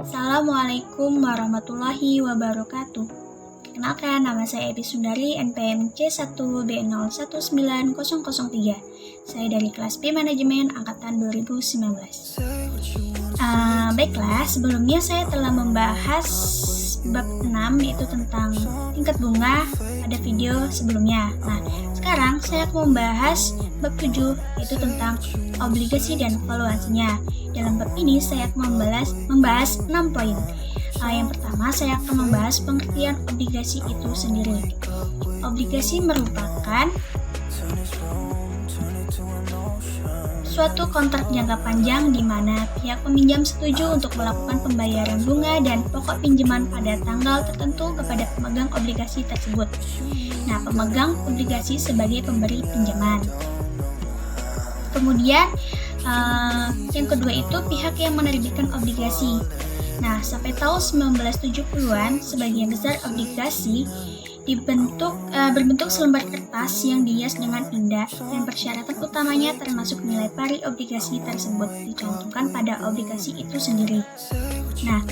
Assalamualaikum warahmatullahi wabarakatuh. Kenalkan, nama saya Ebi Sundari, NPM C1B019003. Saya dari kelas B Manajemen Angkatan 2019. Baiklah, sebelumnya saya telah membahas bab 6 yaitu tentang tingkat bunga pada video sebelumnya. Nah, sekarang saya akan membahas bab 7 yaitu tentang obligasi dan valuasinya. Dalam bab ini saya akan membahas 6 poin. Yang pertama, saya akan membahas pengertian obligasi itu sendiri. Obligasi merupakan suatu kontrak jangka panjang di mana pihak peminjam setuju untuk melakukan pembayaran bunga dan pokok pinjaman pada tanggal tertentu kepada pemegang obligasi tersebut. Nah, pemegang obligasi sebagai pemberi pinjaman. Kemudian, yang kedua itu pihak yang menerbitkan obligasi. Nah, sampai tahun 1970-an, sebagian besar obligasi berbentuk selembar kertas yang dihias dengan indah dan persyaratan utamanya termasuk nilai pari obligasi tersebut dicantumkan pada obligasi itu sendiri. Nah,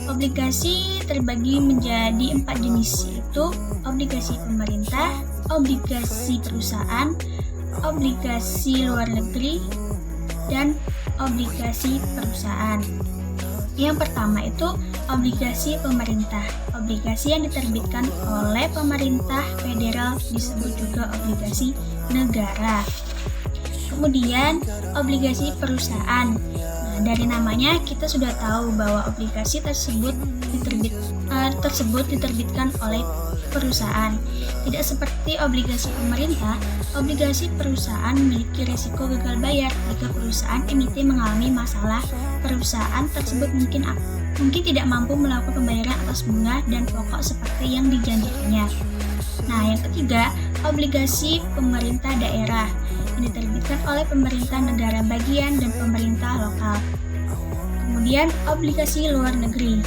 obligasi terbagi menjadi 4 jenis, yaitu obligasi pemerintah, obligasi perusahaan, obligasi luar negeri, dan obligasi perusahaan. Yang pertama itu obligasi pemerintah. Obligasi yang diterbitkan oleh pemerintah federal disebut juga obligasi negara. Kemudian obligasi perusahaan. Nah, dari namanya kita sudah tahu bahwa obligasi tersebut diterbitkan oleh perusahaan. Tidak seperti obligasi pemerintah, obligasi perusahaan memiliki risiko gagal bayar jika perusahaan emiten mengalami masalah. Perusahaan tersebut mungkin tidak mampu melakukan pembayaran atas bunga dan pokok seperti yang dijanjikannya. Nah, yang ketiga, obligasi pemerintah daerah yang diterbitkan oleh pemerintah negara bagian dan pemerintah lokal. Kemudian, obligasi luar negeri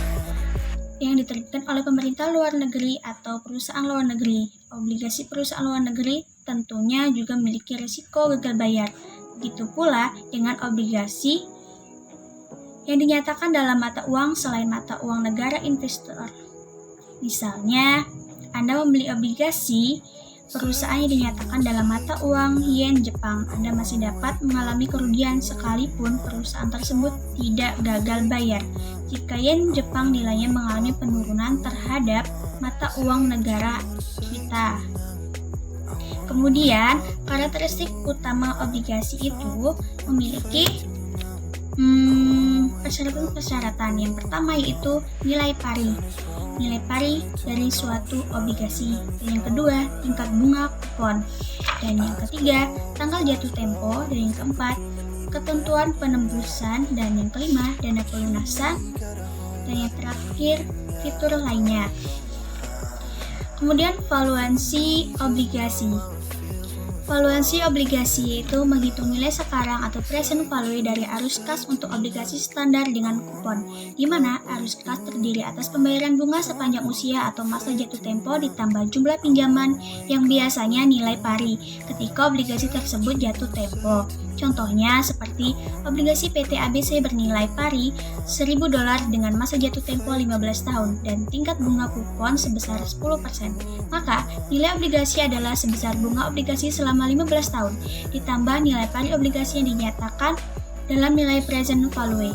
yang diterbitkan oleh pemerintah luar negeri atau perusahaan luar negeri. Obligasi perusahaan luar negeri tentunya juga memiliki risiko gagal bayar. Begitu pula dengan obligasi yang dinyatakan dalam mata uang selain mata uang negara investor. Misalnya, Anda membeli obligasi perusahaan yang dinyatakan dalam mata uang yen Jepang. Anda masih dapat mengalami kerugian sekalipun perusahaan tersebut tidak gagal bayar jika yen Jepang nilainya mengalami penurunan terhadap mata uang negara kita. Kemudian, karakteristik utama obligasi itu memiliki persyaratan. Yang pertama yaitu nilai pari. Nilai pari dari suatu obligasi. Dan yang kedua, tingkat bunga kupon. Dan yang ketiga, tanggal jatuh tempo. Dan yang keempat, ketentuan penembusan. Dan yang kelima, dana pelunasan. Dan yang terakhir, fitur lainnya. Kemudian valuasi obligasi. Valuasi obligasi yaitu menghitung nilai sekarang atau present value dari arus kas untuk obligasi standar dengan kupon, di mana arus kas terdiri atas pembayaran bunga sepanjang usia atau masa jatuh tempo ditambah jumlah pinjaman yang biasanya nilai pari ketika obligasi tersebut jatuh tempo. Contohnya seperti obligasi PT ABC bernilai pari $1.000 dengan masa jatuh tempo 15 tahun dan tingkat bunga kupon sebesar 10%. Maka nilai obligasi adalah sebesar bunga obligasi selama 15 tahun ditambah nilai pari obligasi yang dinyatakan dalam nilai present value.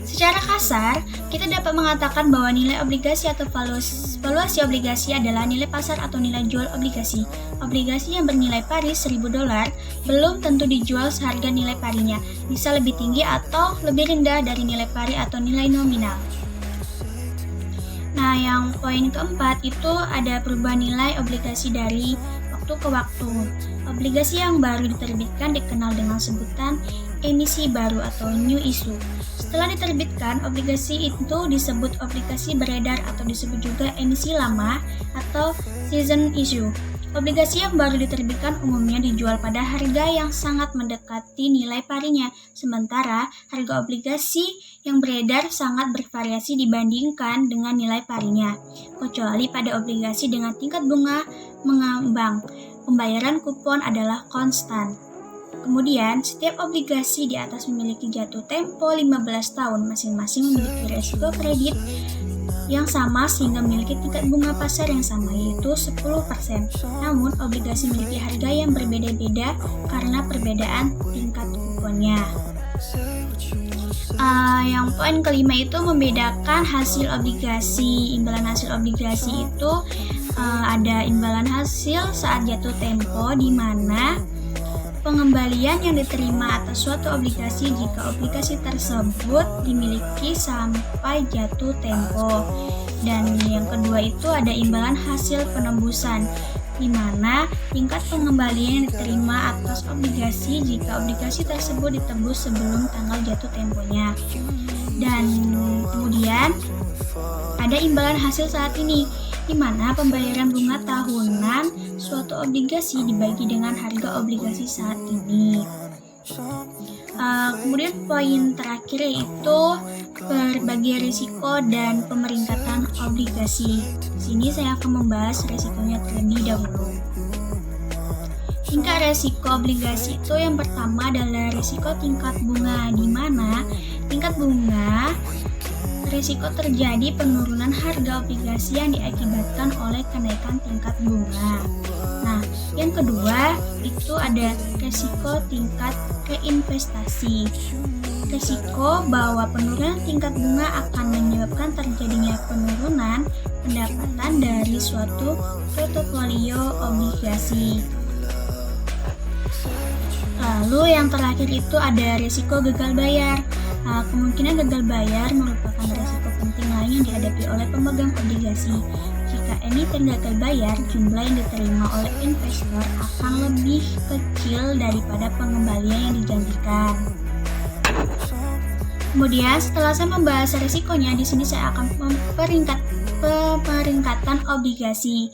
Secara kasar, kita dapat mengatakan bahwa nilai obligasi atau valuasi obligasi adalah nilai pasar atau nilai jual obligasi. Obligasi yang bernilai pari $1.000 belum tentu dijual seharga nilai parinya, bisa lebih tinggi atau lebih rendah dari nilai pari atau nilai nominal. Nah, yang poin keempat itu ada perubahan nilai obligasi dari waktu ke waktu. Obligasi yang baru diterbitkan dikenal dengan sebutan emisi baru atau new issue. Setelah diterbitkan, obligasi itu disebut obligasi beredar atau disebut juga emisi lama atau season issue. Obligasi yang baru diterbitkan umumnya dijual pada harga yang sangat mendekati nilai parinya, sementara harga obligasi yang beredar sangat bervariasi dibandingkan dengan nilai parinya, kecuali pada obligasi dengan tingkat bunga mengambang. Pembayaran kupon adalah konstan. Kemudian, setiap obligasi di atas memiliki jatuh tempo 15 tahun, masing-masing memiliki resiko kredit yang sama sehingga memiliki tingkat bunga pasar yang sama, yaitu 10%. Namun, obligasi memiliki harga yang berbeda-beda karena perbedaan tingkat kuponnya. Yang poin kelima itu membedakan hasil obligasi. Imbalan hasil obligasi itu ada imbalan hasil saat jatuh tempo, di mana pengembalian yang diterima atas suatu obligasi jika obligasi tersebut dimiliki sampai jatuh tempo. Dan yang kedua itu ada imbalan hasil penembusan, di mana tingkat pengembalian yang diterima atas obligasi jika obligasi tersebut ditebus sebelum tanggal jatuh temponya. Dan kemudian ada imbalan hasil saat ini, di mana pembayaran bunga tahunan suatu obligasi dibagi dengan harga obligasi saat ini. Kemudian poin terakhir yaitu berbagi risiko dan pemeringkatan obligasi. Di sini saya akan membahas risikonya terlebih dahulu. Tingkat resiko obligasi itu yang pertama adalah risiko tingkat bunga, di mana tingkat bunga risiko terjadi penurunan harga obligasi yang diakibatkan oleh kenaikan tingkat bunga. Nah, yang kedua itu ada risiko tingkat reinvestasi. Risiko bahwa penurunan tingkat bunga akan menyebabkan terjadinya penurunan pendapatan dari suatu portofolio obligasi. Lalu yang terakhir itu ada risiko gagal bayar. Kemungkinan gagal bayar merupakan risiko penting lain yang dihadapi oleh pemegang obligasi. Jika emiten gagal bayar, jumlah yang diterima oleh investor akan lebih kecil daripada pengembalian yang dijanjikan. Kemudian setelah saya membahas risikonya, di sini saya akan pemeringkatan obligasi.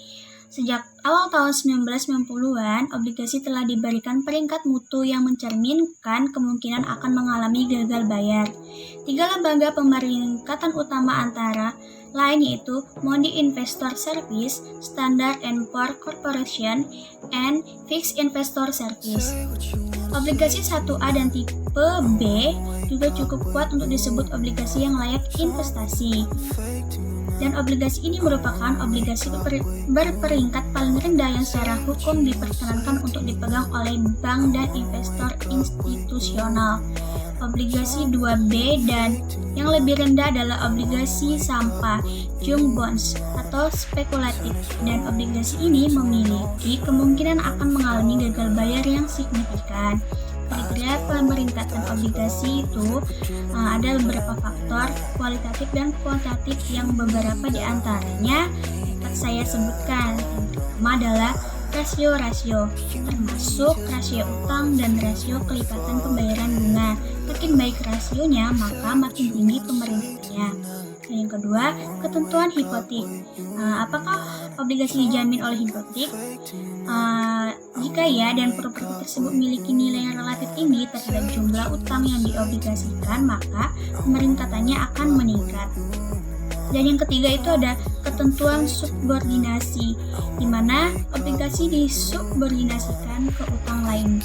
Sejak awal tahun 1990-an, obligasi telah diberikan peringkat mutu yang mencerminkan kemungkinan akan mengalami gagal bayar. 3 lembaga pemeringkatan utama antara lain yaitu Moody Investor Service, Standard & Poor's Corporation, and Fixed Investor Service. Obligasi 1A dan tipe B juga cukup kuat untuk disebut obligasi yang layak investasi. Dan obligasi ini merupakan obligasi berperingkat paling rendah yang secara hukum diperkenankan untuk dipegang oleh bank dan investor institusional. Obligasi 2B dan yang lebih rendah adalah obligasi sampah, junk bonds, atau spekulatif, dan obligasi ini memiliki kemungkinan akan mengalami gagal bayar yang signifikan. Kriteria pemeringkatan obligasi itu ada beberapa faktor kualitatif dan kuantitatif yang beberapa di antaranya dapat saya sebutkan. Yang pertama adalah rasio, termasuk rasio utang dan rasio kelipatan pembayaran bunga. Makin baik rasionya, maka makin tinggi pemeringkatannya. Dan yang kedua, ketentuan hipotek. Apakah obligasi dijamin oleh hipotek? Jika ya dan properti tersebut memiliki nilai yang relatif tinggi terhadap jumlah utang yang diobligasikan, maka pemeringkatannya akan meningkat. Dan yang ketiga itu ada ketentuan subordinasi, di mana obligasi disubordinasikan ke utang lain.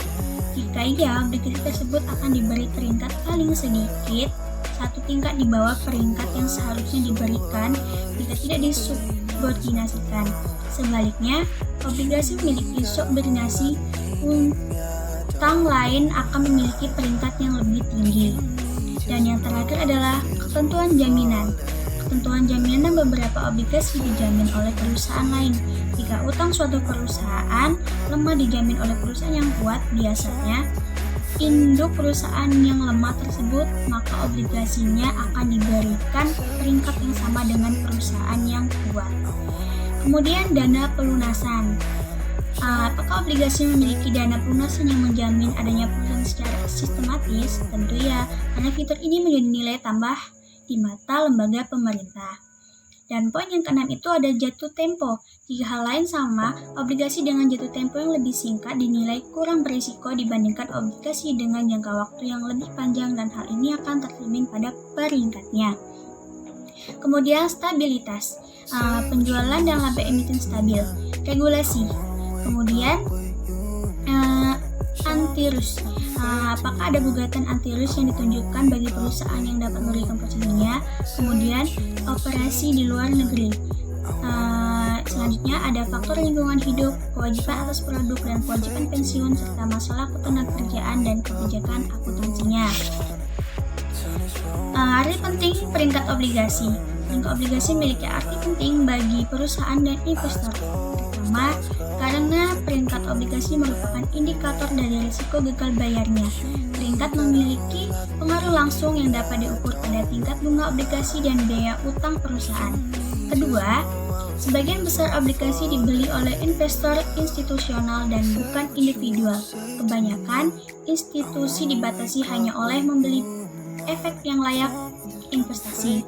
Jika ya, obligasi tersebut akan diberi peringkat paling sedikit satu tingkat di bawah peringkat yang seharusnya diberikan jika tidak disubordinasikan. Sebaliknya, obligasi memiliki subordinasi, utang lain akan memiliki peringkat yang lebih tinggi. Dan yang terakhir adalah ketentuan jaminan. Ketentuan jaminan beberapa obligasi dijamin oleh perusahaan lain. Jika utang suatu perusahaan lemah dijamin oleh perusahaan yang kuat, biasanya induk perusahaan yang lemah tersebut, maka obligasinya akan diberikan peringkat yang sama dengan perusahaan yang kuat. Kemudian dana pelunasan. Apakah obligasi memiliki dana pelunasan yang menjamin adanya pelunasan secara sistematis? Tentu ya, karena fitur ini menjadi nilai tambah di mata lembaga pemerintah. Dan poin yang keenam itu ada jatuh tempo. Jika hal lain sama, obligasi dengan jatuh tempo yang lebih singkat dinilai kurang berisiko dibandingkan obligasi dengan jangka waktu yang lebih panjang, dan hal ini akan tercermin pada peringkatnya. Kemudian stabilitas, penjualan dan laba emiten stabil, regulasi. Kemudian antirus, Apakah ada gugatan anti risk yang ditunjukkan bagi perusahaan yang dapat merugikan posisinya? Kemudian operasi di luar negeri. Selanjutnya ada faktor lingkungan hidup, kewajiban atas produk dan kewajiban pensiun, serta masalah ketenagakerjaan dan kebijakan akuntansinya. Arti penting peringkat obligasi. Peringkat obligasi memiliki arti penting bagi perusahaan dan investor. Pertama, karena peringkat obligasi merupakan indikator dari risiko gagal bayarnya. Peringkat memiliki pengaruh langsung yang dapat diukur pada tingkat bunga obligasi dan biaya utang perusahaan. Kedua, sebagian besar obligasi dibeli oleh investor institusional dan bukan individual. Kebanyakan institusi dibatasi hanya oleh membeli efek yang layak investasi.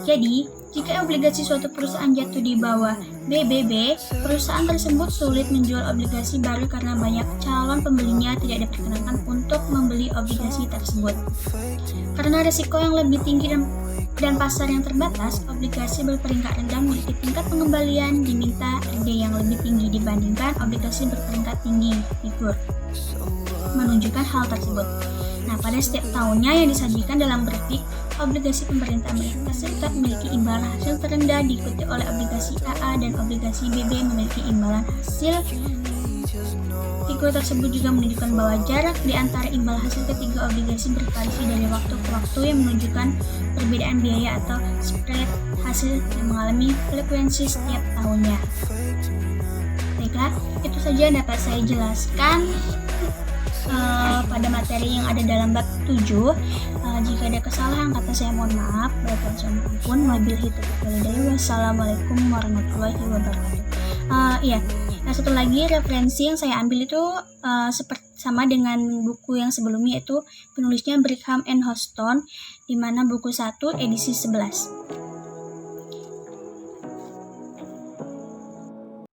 Jadi, jika obligasi suatu perusahaan jatuh di bawah BBB, perusahaan tersebut sulit menjual obligasi baru karena banyak calon pembelinya tidak diperkenankan untuk membeli obligasi tersebut. Karena risiko yang lebih tinggi dan pasar yang terbatas, obligasi berperingkat rendah memiliki tingkat pengembalian diminta RD yang lebih tinggi dibandingkan obligasi berperingkat tinggi figur menunjukkan hal tersebut. Pada setiap tahunnya yang disajikan dalam grafik, obligasi pemerintah Amerika Serikat memiliki imbalan hasil terendah diikuti oleh obligasi AA dan obligasi BB memiliki imbalan hasil. Figur tersebut juga menunjukkan bahwa jarak di antara imbal hasil ketiga obligasi bervariasi dari waktu ke waktu yang menunjukkan perbedaan biaya atau spread hasil yang mengalami frekuensi setiap tahunnya. Baiklah, itu saja yang dapat saya jelaskan pada materi yang ada dalam bab 7. Jika ada kesalahan kata saya mohon maaf. Wabillahi taufiq wal hidayah. Wassalamualaikum warahmatullahi wabarakatuh. Satu lagi referensi yang saya ambil itu sama dengan buku yang sebelumnya, yaitu penulisnya Brigham and Houston, di mana buku 1 edisi 11.